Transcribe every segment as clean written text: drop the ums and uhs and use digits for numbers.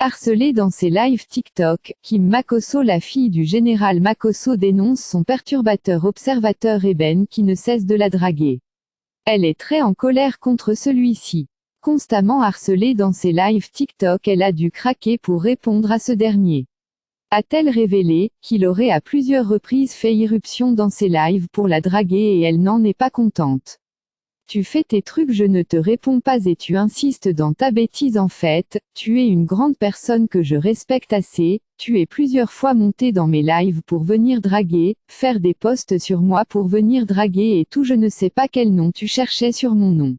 Harcelée dans ses lives TikTok, Kim Makosso, la fille du général Makosso, dénonce son perturbateur observateur Eben qui ne cesse de la draguer. Elle est très en colère contre celui-ci. Constamment harcelée dans ses lives TikTok, elle a dû craquer pour répondre à ce dernier. A-t-elle révélé qu'il aurait à plusieurs reprises fait irruption dans ses lives pour la draguer et elle n'en est pas contente. Tu fais tes trucs, je ne te réponds pas et tu insistes dans ta bêtise. En fait, tu es une grande personne que je respecte assez, tu es plusieurs fois monté dans mes lives pour venir draguer, faire des posts sur moi pour venir draguer et tout, je ne sais pas quel nom tu cherchais sur mon nom.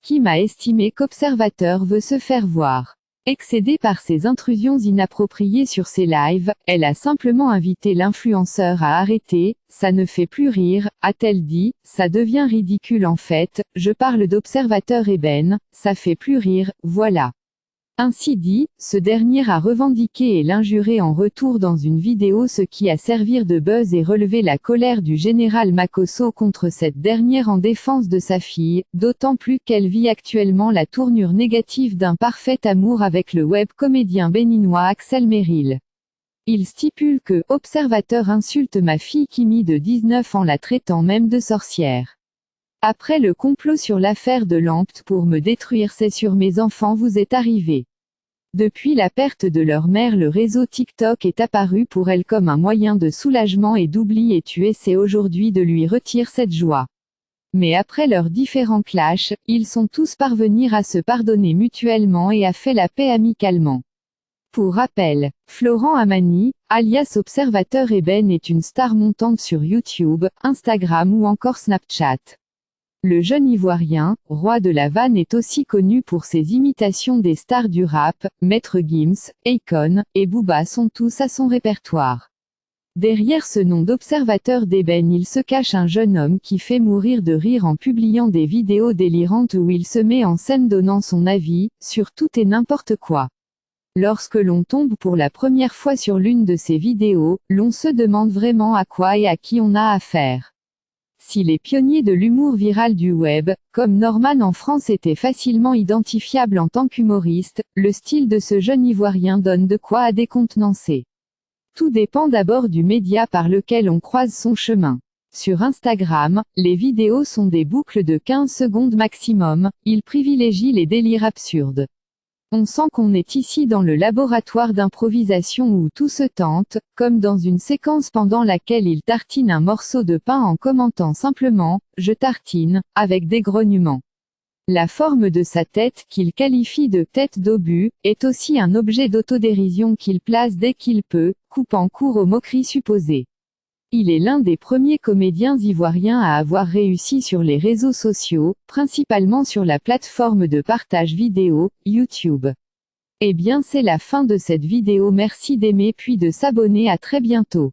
Kim a estimé qu'Observateur veut se faire voir. Excédée par ses intrusions inappropriées sur ses lives, elle a simplement invité l'influenceur à arrêter. Ça ne fait plus rire, a-t-elle dit, ça devient ridicule en fait, je parle d'Observateur Eben, ça fait plus rire, voilà. Ainsi dit, ce dernier a revendiqué et l'injuré en retour dans une vidéo, ce qui a servi de buzz et relevé la colère du général Makosso contre cette dernière en défense de sa fille, d'autant plus qu'elle vit actuellement la tournure négative d'un parfait amour avec le web comédien béninois Axel Merrill. Il stipule que « Observateur insulte ma fille Kimi de 19 ans la traitant même de sorcière. Après le complot sur l'affaire de Lampt pour me détruire, c'est sur mes enfants vous êtes arrivé. » Depuis la perte de leur mère, le réseau TikTok est apparu pour elle comme un moyen de soulagement et d'oubli, et tu essaies aujourd'hui de lui retirer cette joie. Mais après leurs différents clashs, ils sont tous parvenus à se pardonner mutuellement et à fait la paix amicalement. Pour rappel, Florent Amani, alias Observateur Eben, est une star montante sur YouTube, Instagram ou encore Snapchat. Le jeune Ivoirien, roi de la vanne, est aussi connu pour ses imitations des stars du rap. Maître Gims, Akon et Booba sont tous à son répertoire. Derrière ce nom d'Observateur d'Eben, il se cache un jeune homme qui fait mourir de rire en publiant des vidéos délirantes où il se met en scène donnant son avis sur tout et n'importe quoi. Lorsque l'on tombe pour la première fois sur l'une de ces vidéos, l'on se demande vraiment à quoi et à qui on a affaire. Si les pionniers de l'humour viral du web, comme Norman en France, étaient facilement identifiables en tant qu'humoristes, le style de ce jeune Ivoirien donne de quoi à décontenancer. Tout dépend d'abord du média par lequel on croise son chemin. Sur Instagram, les vidéos sont des boucles de 15 secondes maximum, il privilégie les délires absurdes. On sent qu'on est ici dans le laboratoire d'improvisation où tout se tente, comme dans une séquence pendant laquelle il tartine un morceau de pain en commentant simplement « je tartine » avec des grognements. La forme de sa tête, qu'il qualifie de « tête d'obus », est aussi un objet d'autodérision qu'il place dès qu'il peut, coupant court aux moqueries supposées. Il est l'un des premiers comédiens ivoiriens à avoir réussi sur les réseaux sociaux, principalement sur la plateforme de partage vidéo, YouTube. Eh bien, c'est la fin de cette vidéo, merci d'aimer puis de s'abonner, à très bientôt.